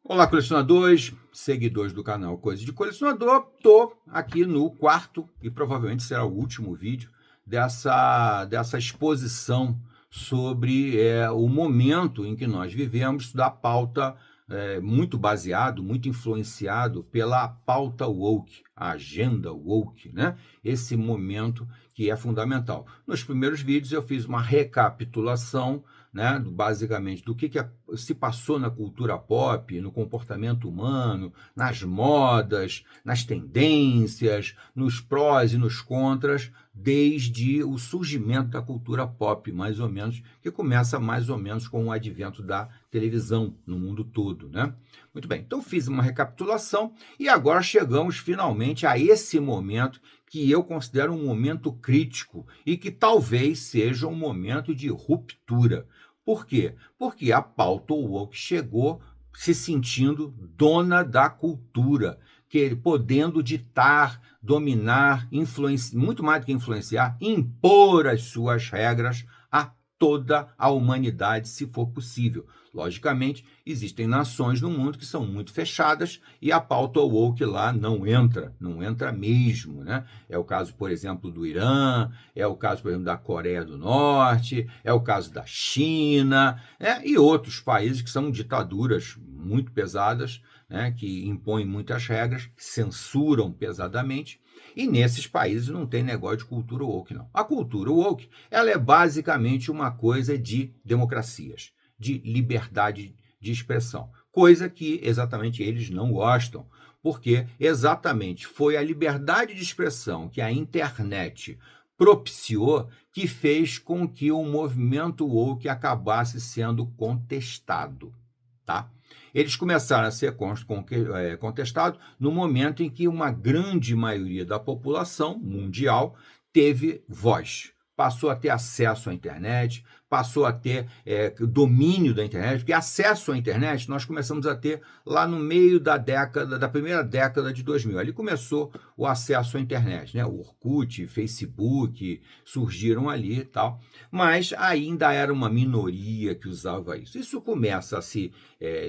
Olá, colecionadores, seguidores do canal Coisa de Colecionador. Estou aqui no quarto e provavelmente será o último vídeo dessa exposição sobre o momento em que nós vivemos, da pauta muito baseado, muito influenciado pela pauta woke, a agenda woke, né? Esse momento que é fundamental. Nos primeiros vídeos eu fiz uma recapitulação, né, basicamente do que se passou na cultura pop, no comportamento humano, nas modas, nas tendências, nos prós e nos contras, desde o surgimento da cultura pop, mais ou menos, que começa mais ou menos com o advento da televisão no mundo todo, né? Muito bem, então fiz uma recapitulação e agora chegamos finalmente a esse momento que eu considero um momento crítico e que talvez seja um momento de ruptura. Por quê? Porque a pauta woke chegou se sentindo dona da cultura, podendo ditar, dominar, muito mais do que influenciar, impor as suas regras a toda a humanidade, se for possível. Logicamente, existem nações no mundo que são muito fechadas e a pauta woke lá não entra mesmo, né? É o caso, por exemplo, do Irã, é o caso, por exemplo, da Coreia do Norte, é o caso da China, e outros países que são ditaduras muito pesadas, né, que impõem muitas regras, censuram pesadamente. E nesses países não tem negócio de cultura woke, não. A cultura woke, ela é basicamente uma coisa de democracias, de liberdade de expressão, coisa que exatamente eles não gostam, porque exatamente foi a liberdade de expressão que a internet propiciou que fez com que o movimento woke acabasse sendo contestado, tá? Eles começaram a ser contestados no momento em que uma grande maioria da população mundial teve voz, passou a ter acesso à internet, passou a ter domínio da internet, porque acesso à internet nós começamos a ter lá no meio da primeira década de 2000. Ali começou o acesso à internet, né? O Orkut, Facebook surgiram ali e tal, mas ainda era uma minoria que usava isso. Isso começa a se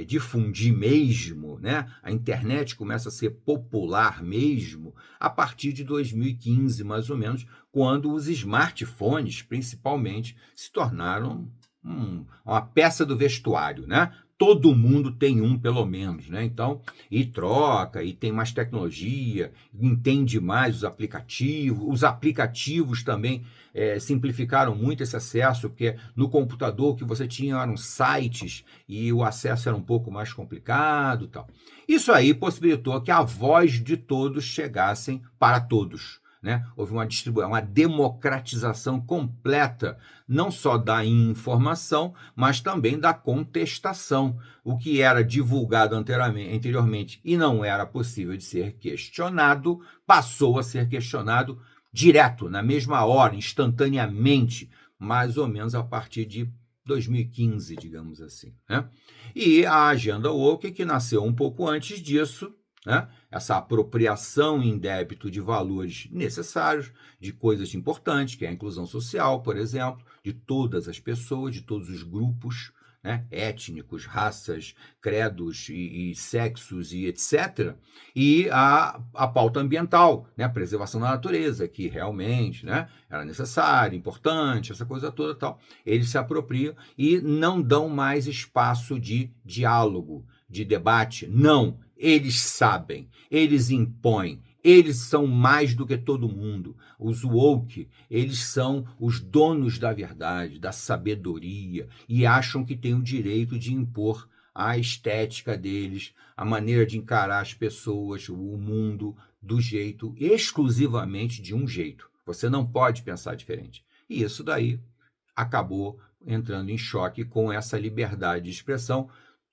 difundir mesmo, né? A internet começa a ser popular mesmo a partir de 2015, mais ou menos, quando os smartphones, principalmente, se tornaram uma peça do vestuário, né? Todo mundo tem um, pelo menos, né? Então, e troca, e tem mais tecnologia, entende mais os aplicativos também simplificaram muito esse acesso, porque no computador o que você tinha eram sites e o acesso era um pouco mais complicado e tal. Isso aí possibilitou que a voz de todos chegassem para todos, né? Houve uma democratização completa, não só da informação, mas também da contestação. O que era divulgado anteriormente e não era possível de ser questionado, passou a ser questionado direto, na mesma hora, instantaneamente, mais ou menos a partir de 2015, digamos assim, né? E a agenda woke, que nasceu um pouco antes disso, né? Essa apropriação em débito de valores necessários, de coisas importantes, que é a inclusão social, por exemplo, de todas as pessoas, de todos os grupos, né? Étnicos, raças, credos e sexos e etc. E a pauta ambiental, né? A preservação da natureza, que realmente, né, era necessária, importante, essa coisa toda tal. Eles se apropriam e não dão mais espaço de diálogo, de debate. Não. Eles sabem, eles impõem, eles são mais do que todo mundo. Os woke, eles são os donos da verdade, da sabedoria, e acham que têm o direito de impor a estética deles, a maneira de encarar as pessoas, o mundo, do jeito, exclusivamente de um jeito. Você não pode pensar diferente. E isso daí acabou entrando em choque com essa liberdade de expressão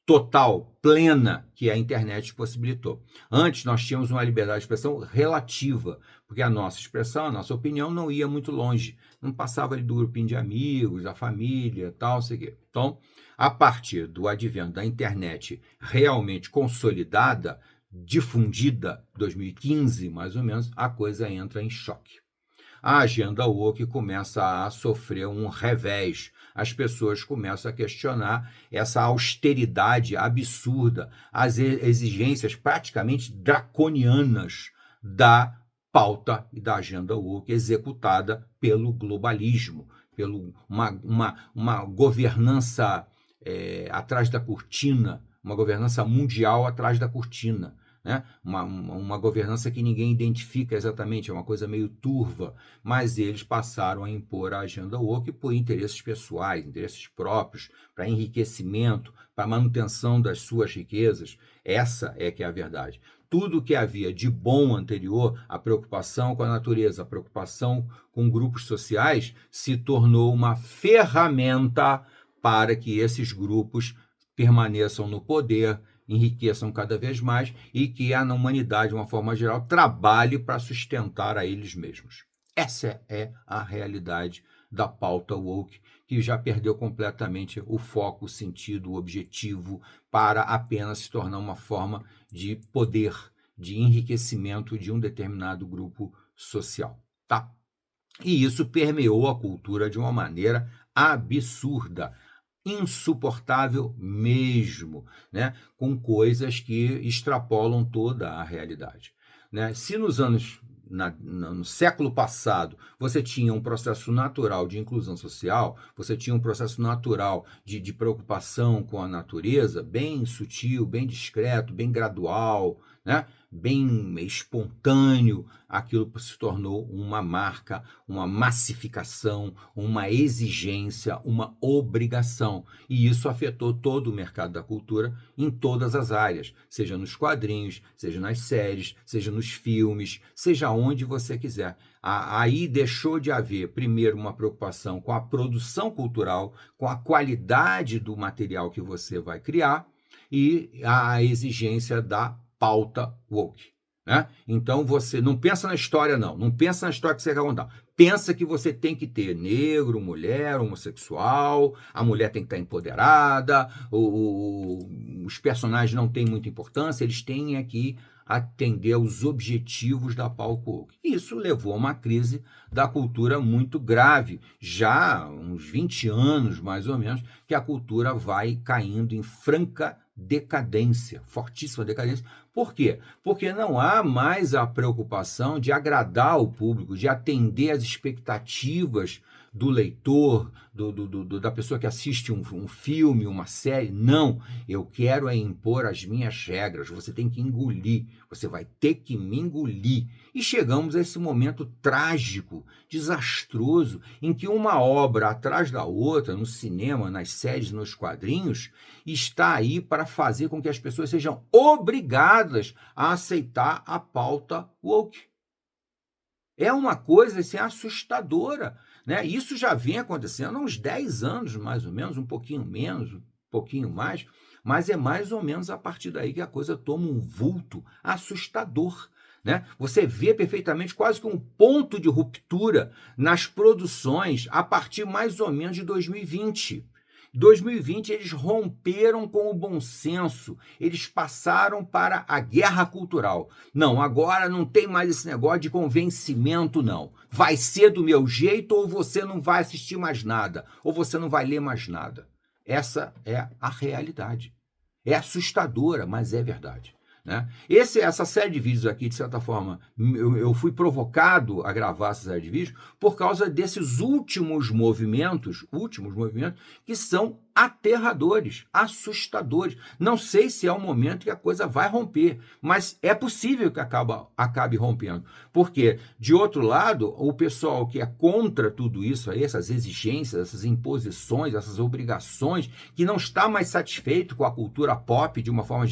total, plena, que a internet possibilitou. Antes, nós tínhamos uma liberdade de expressão relativa, porque a nossa expressão, a nossa opinião não ia muito longe, não passava ali do grupinho de amigos, da família, tal, sei o quê. Então, a partir do advento da internet realmente consolidada, difundida, 2015, mais ou menos, a coisa entra em choque. A agenda woke começa a sofrer um revés, as pessoas começam a questionar essa austeridade absurda, as exigências praticamente draconianas da pauta e da agenda woke executada pelo globalismo, pelo uma governança atrás da cortina, uma governança mundial atrás da cortina, né? Uma governança que ninguém identifica exatamente, é uma coisa meio turva, mas eles passaram a impor a agenda woke por interesses pessoais, interesses próprios, para enriquecimento, para manutenção das suas riquezas. Essa é que é a verdade. Tudo que havia de bom anterior, a preocupação com a natureza, a preocupação com grupos sociais, se tornou uma ferramenta para que esses grupos permaneçam no poder, enriqueçam cada vez mais e que a humanidade, de uma forma geral, trabalhe para sustentar a eles mesmos. Essa é a realidade da pauta woke, que já perdeu completamente o foco, o sentido, o objetivo, para apenas se tornar uma forma de poder, de enriquecimento de um determinado grupo social, tá? E isso permeou a cultura de uma maneira absurda, insuportável mesmo, né? Com coisas que extrapolam toda a realidade, né? Se nos anos no século passado, você tinha um processo natural de inclusão social, você tinha um processo natural de preocupação com a natureza, bem sutil, bem discreto, bem gradual, né? Bem espontâneo, aquilo se tornou uma marca, uma massificação, uma exigência, uma obrigação. E isso afetou todo o mercado da cultura em todas as áreas, seja nos quadrinhos, seja nas séries, seja nos filmes, seja onde você quiser. Aí deixou de haver, primeiro, uma preocupação com a produção cultural, com a qualidade do material que você vai criar e a exigência da pauta woke, né? Então você não pensa na história, não pensa na história que você quer contar. Pensa que você tem que ter negro, mulher, homossexual, a mulher tem que estar empoderada, os personagens não têm muita importância, eles têm que atender aos objetivos da pauta woke. Isso levou a uma crise da cultura muito grave, já há uns 20 anos, mais ou menos, que a cultura vai caindo em franca decadência, fortíssima decadência. Por quê? Porque não há mais a preocupação de agradar o público, de atender às expectativas do leitor, da pessoa que assiste um filme, uma série. Não, eu quero impor as minhas regras, você tem que engolir, você vai ter que me engolir. E chegamos a esse momento trágico, desastroso, em que uma obra atrás da outra, no cinema, nas séries, nos quadrinhos, está aí para fazer com que as pessoas sejam obrigadas a aceitar a pauta woke. É uma coisa assim, assustadora, né? Isso já vem acontecendo há uns 10 anos, mais ou menos, um pouquinho menos, um pouquinho mais, mas é mais ou menos a partir daí que a coisa toma um vulto assustador, né? Você vê perfeitamente quase que um ponto de ruptura nas produções a partir mais ou menos de 2020. 2020 eles romperam com o bom senso, eles passaram para a guerra cultural. Não, agora não tem mais esse negócio de convencimento, não. Vai ser do meu jeito ou você não vai assistir mais nada, ou você não vai ler mais nada. Essa é a realidade. É assustadora, mas é verdade, né? Essa série de vídeos aqui, de certa forma, eu fui provocado a gravar essa série de vídeos por causa desses últimos movimentos que são aterradores, assustadores. Não sei se é o momento que a coisa vai romper, mas é possível que acabe rompendo. Porque, de outro lado, o pessoal que é contra tudo isso aí, essas exigências, essas imposições, essas obrigações, que não está mais satisfeito com a cultura pop de uma forma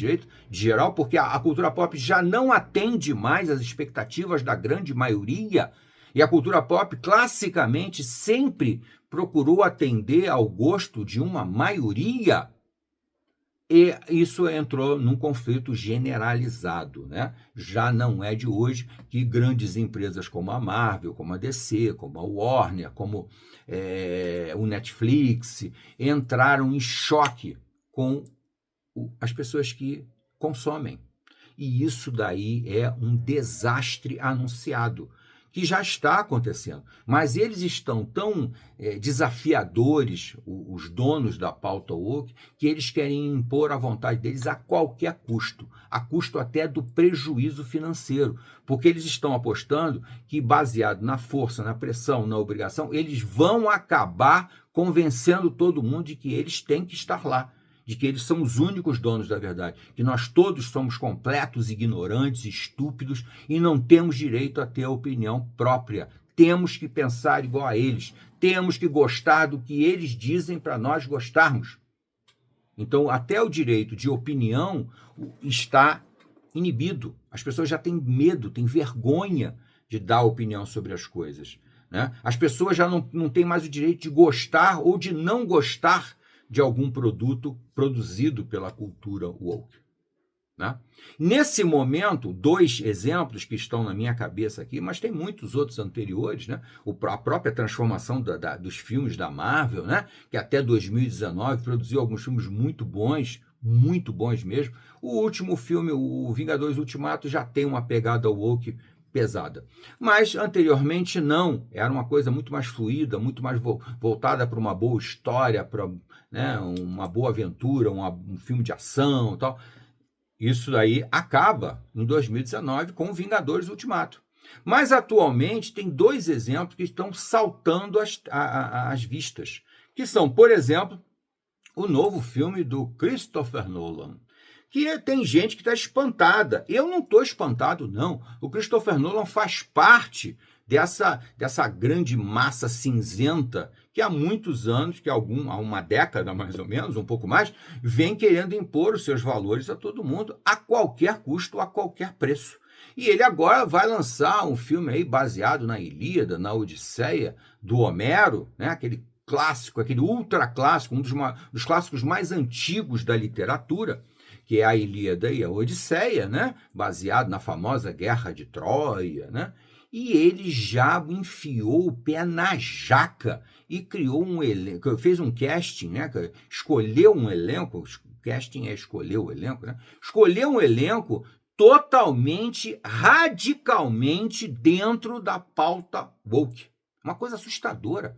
geral, porque a cultura pop já não atende mais às expectativas da grande maioria, e a cultura pop classicamente sempre procurou atender ao gosto de uma maioria, e isso entrou num conflito generalizado, né? Já não é de hoje que grandes empresas como a Marvel, como a DC, como a Warner, como o Netflix, entraram em choque com as pessoas que consomem. E isso daí é um desastre anunciado, que já está acontecendo. Mas eles estão tão desafiadores, os donos da pauta woke, que eles querem impor a vontade deles a qualquer custo, a custo até do prejuízo financeiro, porque eles estão apostando que, baseado na força, na pressão, na obrigação, eles vão acabar convencendo todo mundo de que eles têm que estar lá, de que eles são os únicos donos da verdade, que nós todos somos completos ignorantes, estúpidos e não temos direito a ter a opinião própria. Temos que pensar igual a eles, temos que gostar do que eles dizem para nós gostarmos. Então, até o direito de opinião está inibido. As pessoas já têm medo, têm vergonha de dar opinião sobre as coisas, né? As pessoas já não têm mais o direito de gostar ou de não gostar de algum produto produzido pela cultura woke, né? Nesse momento, 2 exemplos que estão na minha cabeça aqui, mas tem muitos outros anteriores, né? A própria transformação dos filmes da Marvel, né? Que até 2019 produziu alguns filmes muito bons mesmo. O último filme, o Vingadores Ultimato, já tem uma pegada woke pesada. Mas, anteriormente, não. Era uma coisa muito mais fluida, muito mais voltada para uma boa história, para, né, uma boa aventura, um filme de ação e tal. Isso daí acaba em 2019 com Vingadores Ultimato. Mas, atualmente, tem 2 exemplos que estão saltando às vistas, que são, por exemplo, o novo filme do Christopher Nolan, que tem gente que está espantada. Eu não estou espantado, não. O Christopher Nolan faz parte dessa grande massa cinzenta que há muitos anos, há uma década mais ou menos, um pouco mais, vem querendo impor os seus valores a todo mundo, a qualquer custo, a qualquer preço. E ele agora vai lançar um filme aí baseado na Ilíada, na Odisseia, do Homero, né? Aquele clássico, aquele ultra clássico, um dos clássicos mais antigos da literatura, que é a Ilíada e a Odisseia, né? Baseado na famosa Guerra de Troia, né? E ele já enfiou o pé na jaca e criou um elenco, fez um casting, né? Escolheu um elenco, casting é escolher o elenco, né? Escolheu um elenco totalmente, radicalmente dentro da pauta woke. Uma coisa assustadora,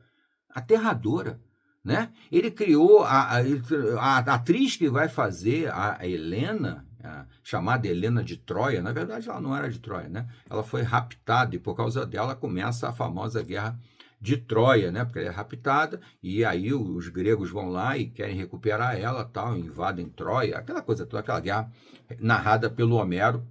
aterradora, né? Ele criou a atriz que vai fazer a Helena, chamada Helena de Troia. Na verdade, ela não era de Troia, né? Ela foi raptada e por causa dela começa a famosa Guerra de Troia, né? Porque ela é raptada e aí os gregos vão lá e querem recuperar ela, tal, invadem Troia, aquela coisa toda, aquela guerra narrada pelo Homero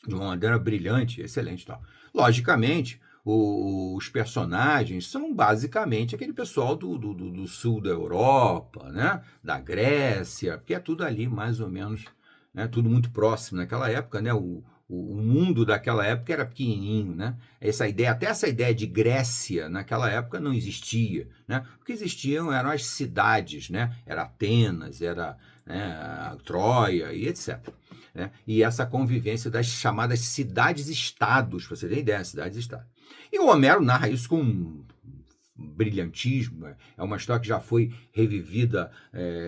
de uma maneira brilhante, excelente, tal. Logicamente, os personagens são basicamente aquele pessoal do sul da Europa, né? Da Grécia, porque é tudo ali mais ou menos, né? Tudo muito próximo naquela época, né? O mundo daquela época era pequenininho, né? Até essa ideia de Grécia naquela época não existia, né? O que existiam eram as cidades, né? Era Atenas, era, né, Troia e etc. Né? E essa convivência das chamadas cidades-estados, para você ter ideia, cidades-estados. E o Homero narra isso com brilhantismo. É uma história que já foi revivida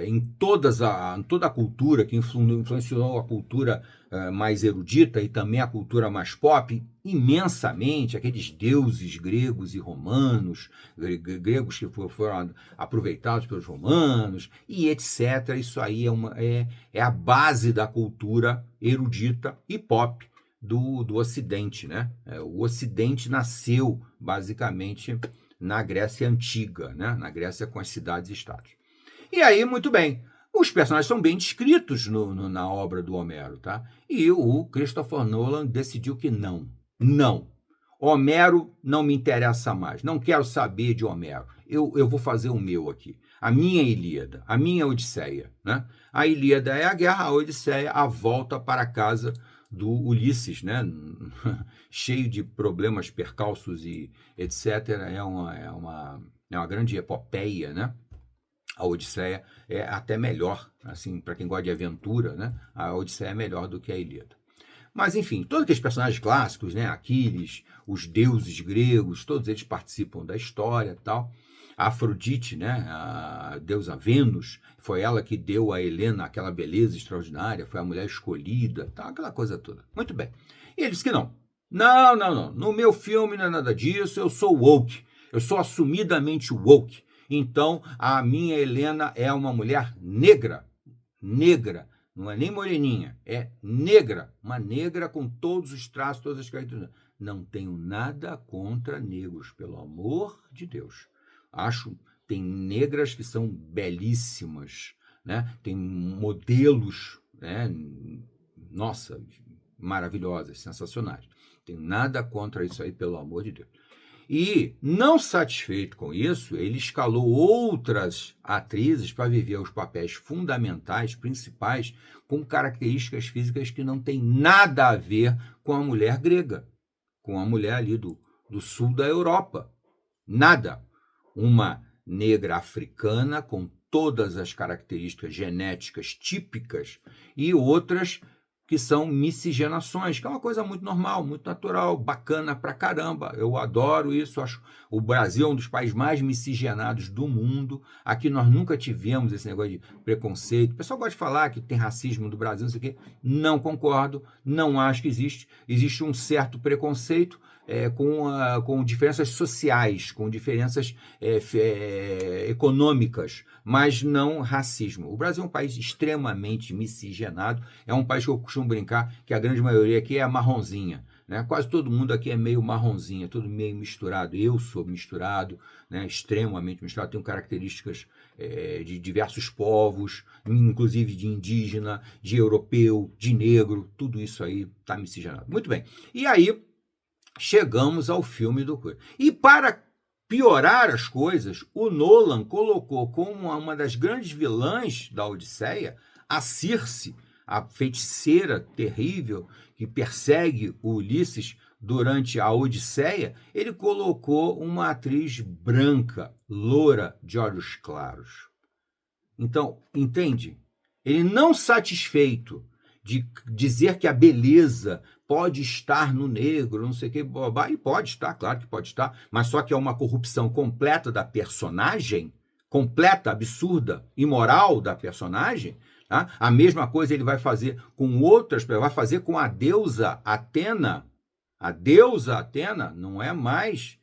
em toda a cultura, que influenciou a cultura mais erudita e também a cultura mais pop imensamente. Aqueles deuses gregos e romanos, gregos que foram aproveitados pelos romanos e etc. Isso aí é a base da cultura erudita e pop do Ocidente, né? O Ocidente nasceu basicamente na Grécia Antiga, né? Na Grécia com as cidades-estados. E aí, muito bem, os personagens são bem descritos na obra do Homero, tá? E o Christopher Nolan decidiu que não. Homero não me interessa mais, não quero saber de Homero. Eu vou fazer o meu aqui. A minha Ilíada, a minha Odisseia, né? A Ilíada é a guerra, a Odisseia a volta para casa do Ulisses, né? Cheio de problemas, percalços e etc. É uma grande epopeia, né? A Odisseia é até melhor, assim, para quem gosta de aventura, né? A Odisseia é melhor do que a Ilíada. Mas, enfim, todos aqueles personagens clássicos, né? Aquiles, os deuses gregos, todos eles participam da história e tal. A Afrodite, né? A deusa Vênus, foi ela que deu a Helena aquela beleza extraordinária, foi a mulher escolhida, tal, aquela coisa toda. Muito bem. E ele disse que não. Não, não, não. No meu filme não é nada disso, eu sou woke. Eu sou assumidamente woke. Então, a minha Helena é uma mulher negra. Negra. Não é nem moreninha, é negra. Uma negra com todos os traços, todas as características. Não tenho nada contra negros, pelo amor de Deus. Acho, tem negras que são belíssimas, né? Tem modelos, né? Nossa, maravilhosas, sensacionais. Tenho nada contra isso aí, pelo amor de Deus. E, não satisfeito com isso, ele escalou outras atrizes para viver os papéis fundamentais, principais, com características físicas que não têm nada a ver com a mulher grega, com a mulher ali do sul da Europa. Nada. Uma negra africana com todas as características genéticas típicas e outras que são miscigenações, que é uma coisa muito normal, muito natural, bacana pra caramba. Eu adoro isso, acho o Brasil é um dos países mais miscigenados do mundo. Aqui nós nunca tivemos esse negócio de preconceito. O pessoal gosta de falar que tem racismo no Brasil, não sei o quê. Não concordo, não acho que existe. Existe um certo preconceito com diferenças sociais, com diferenças econômicas, mas não racismo. O Brasil é um país extremamente miscigenado, é um país que eu costumo brincar que a grande maioria aqui é marronzinha, né? Quase todo mundo aqui é meio marronzinha, tudo meio misturado. Eu sou misturado, né? Extremamente misturado, tenho características de diversos povos, inclusive de indígena, de europeu, de negro, tudo isso aí está miscigenado. Muito bem. E aí, chegamos ao filme do Coelho. E para piorar as coisas, o Nolan colocou como uma das grandes vilãs da Odisseia a Circe, a feiticeira terrível que persegue o Ulisses durante a Odisseia. Ele colocou uma atriz branca, loura, de olhos claros. Então, entende? Ele não satisfeito de dizer que a beleza pode estar no negro, não sei o que, e pode estar, claro que pode estar, mas só que é uma corrupção completa da personagem, completa, absurda, imoral da personagem. Tá? A mesma coisa ele vai fazer com outras, vai fazer com a deusa Atena. A deusa Atena não é mais,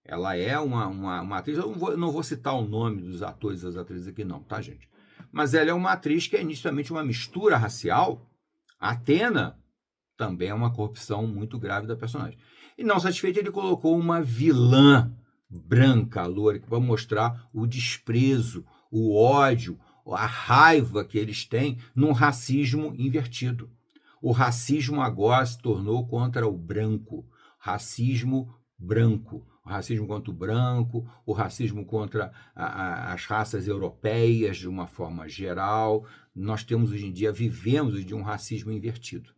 ela é uma atriz, eu não vou citar o nome dos atores e das atrizes aqui não, tá, gente? Mas ela é uma atriz que é nitidamente uma mistura racial. Atena também é uma corrupção muito grave da personagem. E não satisfeito, ele colocou uma vilã branca, loura, para mostrar o desprezo, o ódio, a raiva que eles têm num racismo invertido. O racismo agora se tornou contra o branco. Racismo branco. O racismo contra o branco, o racismo contra as raças europeias de uma forma geral. Nós temos hoje em dia, vivemos de um racismo invertido.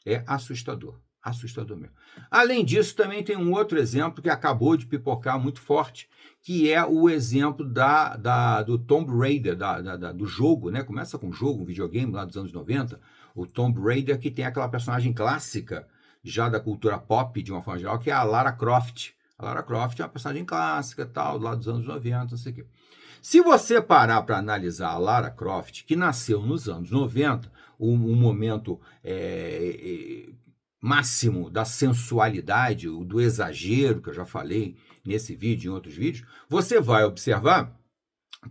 É assustador, assustador mesmo. Além disso, também tem um outro exemplo que acabou de pipocar muito forte, que é o exemplo do Tomb Raider, do jogo, né? Começa com um jogo, um videogame lá dos anos 90, o Tomb Raider, que tem aquela personagem clássica, já da cultura pop, de uma forma geral, que é a Lara Croft. A Lara Croft é uma personagem clássica, tal, lá dos anos 90, não sei o quê. Se você parar para analisar a Lara Croft, que nasceu nos anos 90, um momento máximo da sensualidade, do exagero, que eu já falei nesse vídeo e em outros vídeos, você vai observar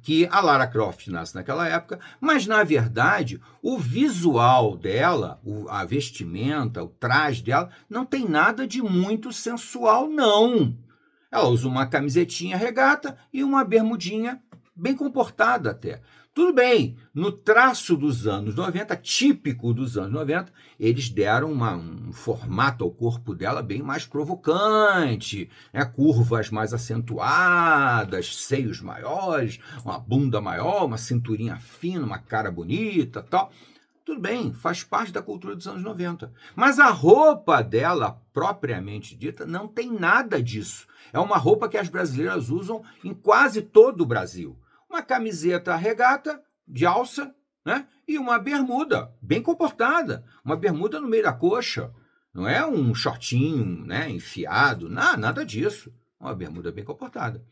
que a Lara Croft nasce naquela época, mas, na verdade, o visual dela, a vestimenta, o traje dela, não tem nada de muito sensual, não. Ela usa uma camisetinha regata e uma bermudinha bem comportada até. Tudo bem, no traço dos anos 90, típico dos anos 90, eles deram um formato ao corpo dela bem mais provocante, né? Curvas mais acentuadas, seios maiores, uma bunda maior, uma cinturinha fina, uma cara bonita, tal. Tudo bem, faz parte da cultura dos anos 90. Mas a roupa dela, propriamente dita, não tem nada disso. É uma roupa que as brasileiras usam em quase todo o Brasil. Uma camiseta regata, de alça, né? E uma bermuda bem comportada. Uma bermuda no meio da coxa. Não é um shortinho, né, enfiado, nada disso. Uma bermuda bem comportada.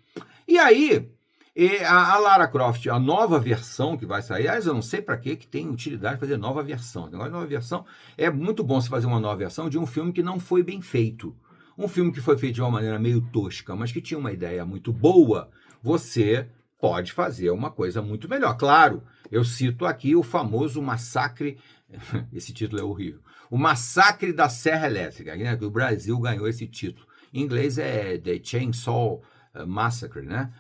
E aí, E a Lara Croft, a nova versão que vai sair, aliás, eu não sei para que tem utilidade fazer nova versão. Agora, nova versão é muito bom você fazer uma nova versão de um filme que não foi bem feito. Um filme que foi feito de uma maneira meio tosca, mas que tinha uma ideia muito boa, você pode fazer uma coisa muito melhor. Claro, eu cito aqui o famoso massacre, esse título é horrível, o Massacre da Serra Elétrica, né? O Brasil ganhou esse título. Em inglês é The Chainsaw Massacre, né?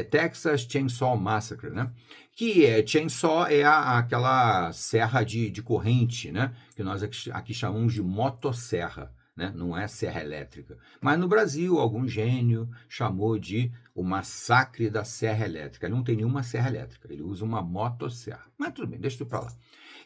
Texas Chainsaw Massacre, né? Que chainsaw é aquela serra de corrente, né? Que nós aqui chamamos de motosserra, né? Não é serra elétrica. Mas no Brasil, algum gênio chamou de o massacre da serra elétrica. Ele não tem nenhuma serra elétrica, ele usa uma motosserra. Mas tudo bem, deixa isso para lá.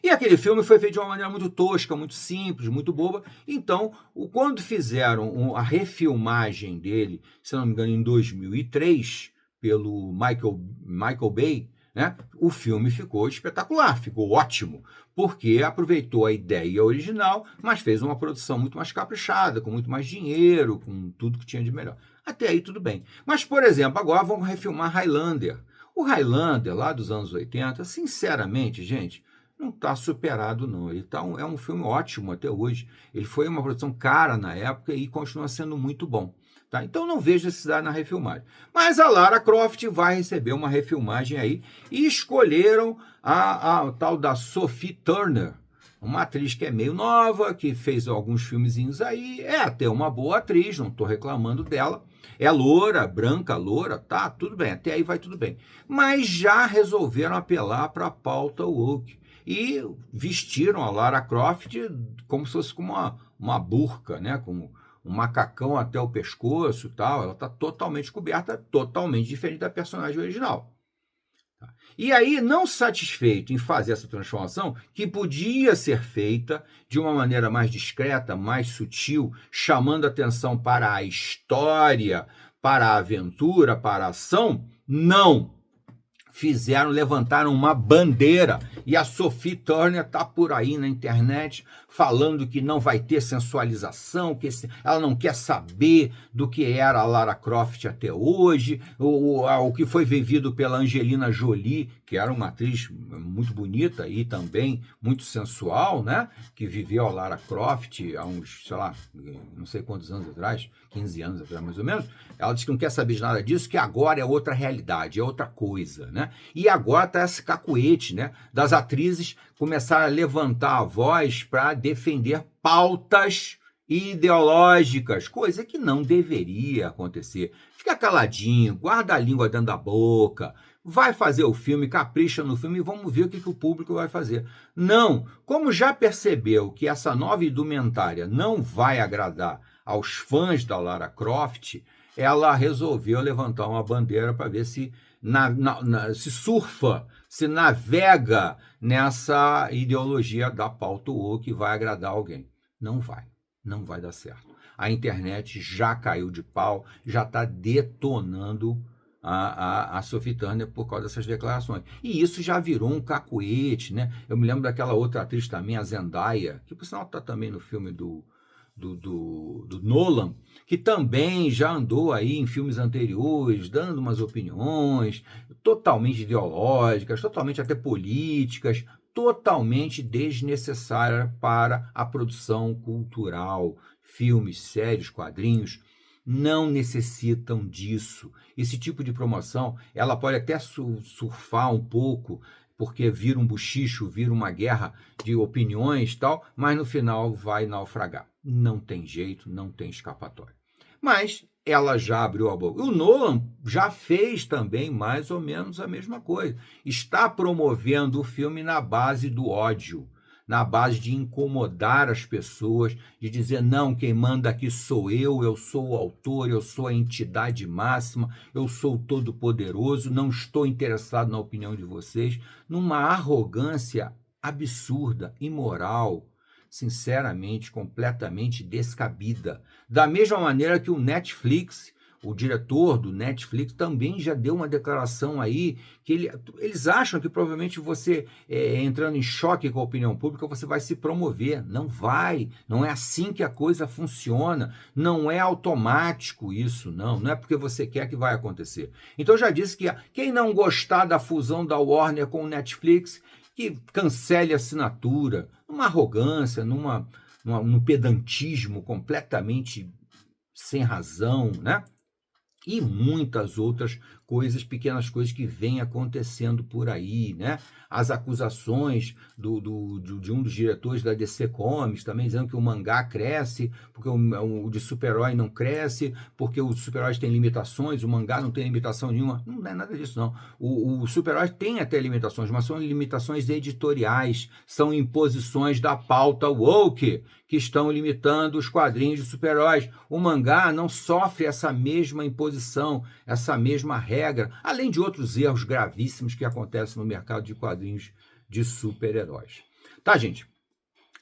E aquele filme foi feito de uma maneira muito tosca, muito simples, muito boba. Então, quando fizeram a refilmagem dele, se não me engano, em 2003, pelo Michael Bay, né, o filme ficou espetacular, ficou ótimo, porque aproveitou a ideia original, mas fez uma produção muito mais caprichada, com muito mais dinheiro, com tudo que tinha de melhor. Até aí tudo bem. Mas, por exemplo, agora vamos refilmar Highlander. O Highlander, lá dos anos 80, sinceramente, gente, não está superado, não. Ele é um filme ótimo até hoje. Ele foi uma produção cara na época e continua sendo muito bom. Tá? Então não vejo necessidade na refilmagem. Mas a Lara Croft vai receber uma refilmagem aí e escolheram a tal da Sophie Turner, uma atriz que é meio nova, que fez alguns filmezinhos aí, é até uma boa atriz, não estou reclamando dela. É loura, branca, loura, tá, tudo bem, até aí vai tudo bem. Mas já resolveram apelar para a pauta woke e vestiram a Lara Croft como se fosse como uma burca, né, como um macacão até o pescoço e tal. Ela está totalmente coberta, totalmente diferente da personagem original. E aí, não satisfeito em fazer essa transformação, que podia ser feita de uma maneira mais discreta, mais sutil, chamando atenção para a história, para a aventura, para a ação, não. Levantaram uma bandeira, e a Sophie Turner está por aí na internet falando que não vai ter sensualização, que ela não quer saber do que era a Lara Croft até hoje, o que foi vivido pela Angelina Jolie, que era uma atriz muito bonita e também muito sensual, né? Que viveu a Lara Croft há uns, sei lá, não sei quantos anos atrás, 15 anos atrás mais ou menos. Ela disse que não quer saber de nada disso, que agora é outra realidade, é outra coisa, né? E agora está esse cacuete, né, das atrizes começarem a levantar a voz para defender pautas ideológicas, coisa que não deveria acontecer. Fica caladinho, guarda a língua dentro da boca, vai fazer o filme, capricha no filme e vamos ver o que o público vai fazer. Não, como já percebeu que essa nova indumentária não vai agradar aos fãs da Lara Croft, ela resolveu levantar uma bandeira para ver se se surfa, se navega nessa ideologia da pauta woke que vai agradar alguém. Não vai dar certo. A internet já caiu de pau, já está detonando a Sophie Turner por causa dessas declarações. E isso já virou um cacuete, né? Eu me lembro daquela outra atriz também, a Zendaya, que por sinal está também no filme do Nolan, que também já andou aí em filmes anteriores, dando umas opiniões totalmente ideológicas, totalmente até políticas, totalmente desnecessárias para a produção cultural. Filmes, séries, quadrinhos não necessitam disso. Esse tipo de promoção, ela pode até surfar um pouco, porque vira um buchicho, vira uma guerra de opiniões e tal, mas no final vai naufragar. Não tem jeito, não tem escapatória. Mas ela já abriu a boca. O Nolan já fez também mais ou menos a mesma coisa. Está promovendo o filme na base do ódio, na base de incomodar as pessoas, de dizer, não, quem manda aqui sou eu sou o autor, eu sou a entidade máxima, eu sou o todo-poderoso, não estou interessado na opinião de vocês, numa arrogância absurda, imoral, sinceramente, completamente descabida. Da mesma maneira que o Netflix, o diretor do Netflix, também já deu uma declaração aí que eles acham que provavelmente você, entrando em choque com a opinião pública, você vai se promover. Não vai, não é assim que a coisa funciona, não é automático isso, não é porque você quer que vai acontecer. Então eu já disse que quem não gostar da fusão da Warner com o Netflix, que cancele a assinatura, numa arrogância, num pedantismo completamente sem razão, né? E muitas outras coisas, pequenas coisas que vêm acontecendo por aí, né? As acusações de um dos diretores da DC Comics também dizendo que o mangá cresce, porque o de super-herói não cresce, porque os super-heróis têm limitações, o mangá não tem limitação nenhuma. Não é nada disso, não. O super-herói tem até limitações, mas são limitações editoriais, são imposições da pauta woke, que estão limitando os quadrinhos de super-heróis. O mangá não sofre essa mesma imposição, essa mesma regra, além de outros erros gravíssimos que acontecem no mercado de quadrinhos de super-heróis. Tá, gente?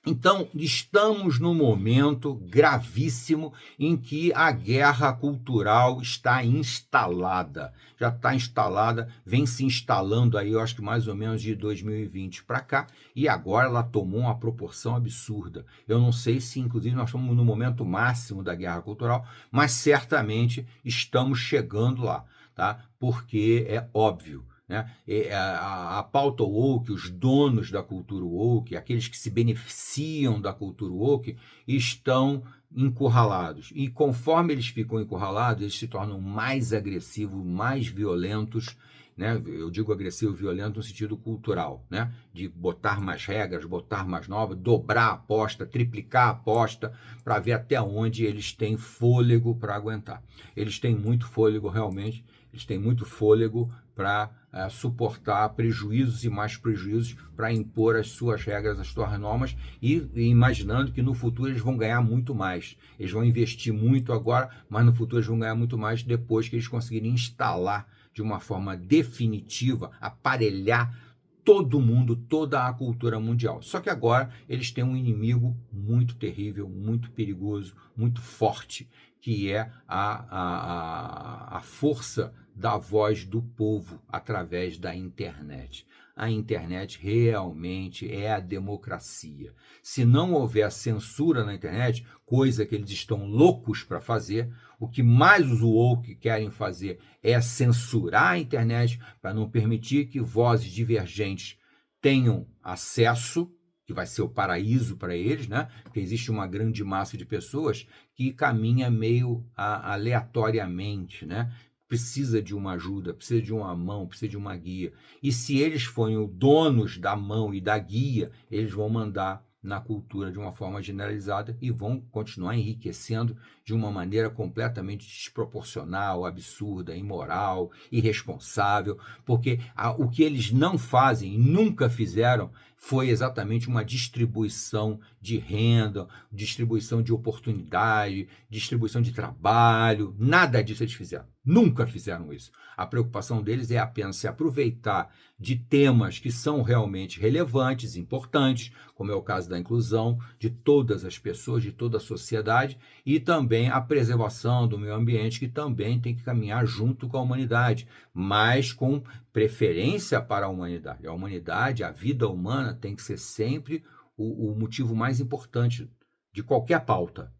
Então, estamos num momento gravíssimo em que a guerra cultural está instalada. Já está instalada, vem se instalando aí, eu acho que mais ou menos de 2020 para cá, e agora ela tomou uma proporção absurda. Eu não sei se, inclusive, nós estamos no momento máximo da guerra cultural, mas certamente estamos chegando lá, tá? Porque é óbvio, né? A pauta woke, os donos da cultura woke, aqueles que se beneficiam da cultura woke, estão encurralados. E conforme eles ficam encurralados, eles se tornam mais agressivos, mais violentos, né? Eu digo agressivo e violento no sentido cultural, né? De botar mais regras, botar mais novas, dobrar a aposta, triplicar a aposta, para ver até onde eles têm fôlego para aguentar. Eles têm muito fôlego, realmente, eles têm muito fôlego para suportar prejuízos e mais prejuízos, para impor as suas regras, as suas normas, e imaginando que no futuro eles vão ganhar muito mais. Eles vão investir muito agora, mas no futuro eles vão ganhar muito mais depois que eles conseguirem instalar de uma forma definitiva, aparelhar todo mundo, toda a cultura mundial. Só que agora eles têm um inimigo muito terrível, muito perigoso, muito forte, que é a força da voz do povo através da internet. A internet realmente é a democracia. Se não houver censura na internet, coisa que eles estão loucos para fazer, o que mais os woke querem fazer é censurar a internet para não permitir que vozes divergentes tenham acesso, que vai ser o paraíso para eles, né? Porque existe uma grande massa de pessoas que caminha meio aleatoriamente, né? Precisa de uma ajuda, precisa de uma mão, precisa de uma guia. E se eles forem os donos da mão e da guia, eles vão mandar na cultura de uma forma generalizada e vão continuar enriquecendo de uma maneira completamente desproporcional, absurda, imoral, irresponsável, porque o que eles não fazem e nunca fizeram foi exatamente uma distribuição de renda, distribuição de oportunidade, distribuição de trabalho, nada disso eles fizeram. Nunca fizeram isso. A preocupação deles é apenas se aproveitar de temas que são realmente relevantes, importantes, como é o caso da inclusão de todas as pessoas, de toda a sociedade, e também a preservação do meio ambiente, que também tem que caminhar junto com a humanidade, mas com preferência para a humanidade. A humanidade, a vida humana, tem que ser sempre o motivo mais importante de qualquer pauta,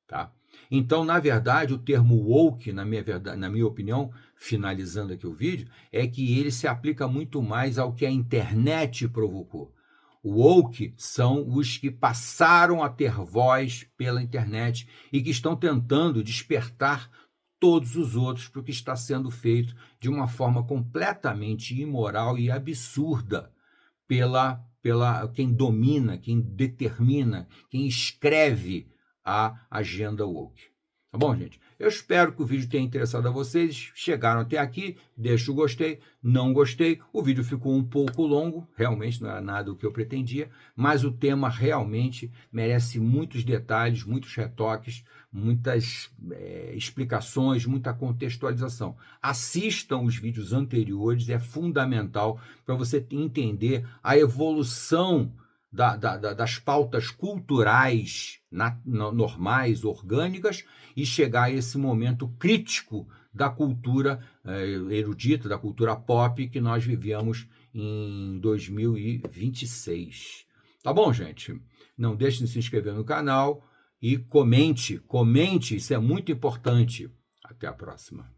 tá? Então, na verdade, o termo woke, na minha opinião, finalizando aqui o vídeo, é que ele se aplica muito mais ao que a internet provocou. O woke são os que passaram a ter voz pela internet e que estão tentando despertar todos os outros para o que está sendo feito de uma forma completamente imoral e absurda pela quem domina, quem determina, quem escreve a agenda woke. Tá bom, gente? Eu espero que o vídeo tenha interessado a vocês. Chegaram até aqui, deixa o gostei. Não gostei, o vídeo ficou um pouco longo, realmente não era nada o que eu pretendia, mas o tema realmente merece muitos detalhes, muitos retoques, muitas explicações, muita contextualização. Assistam os vídeos anteriores, é fundamental para você entender a evolução das pautas culturais normais, orgânicas, e chegar a esse momento crítico da cultura erudita, da cultura pop que nós vivemos em 2026. Tá bom, gente? Não deixe de se inscrever no canal e comente, isso é muito importante. Até a próxima.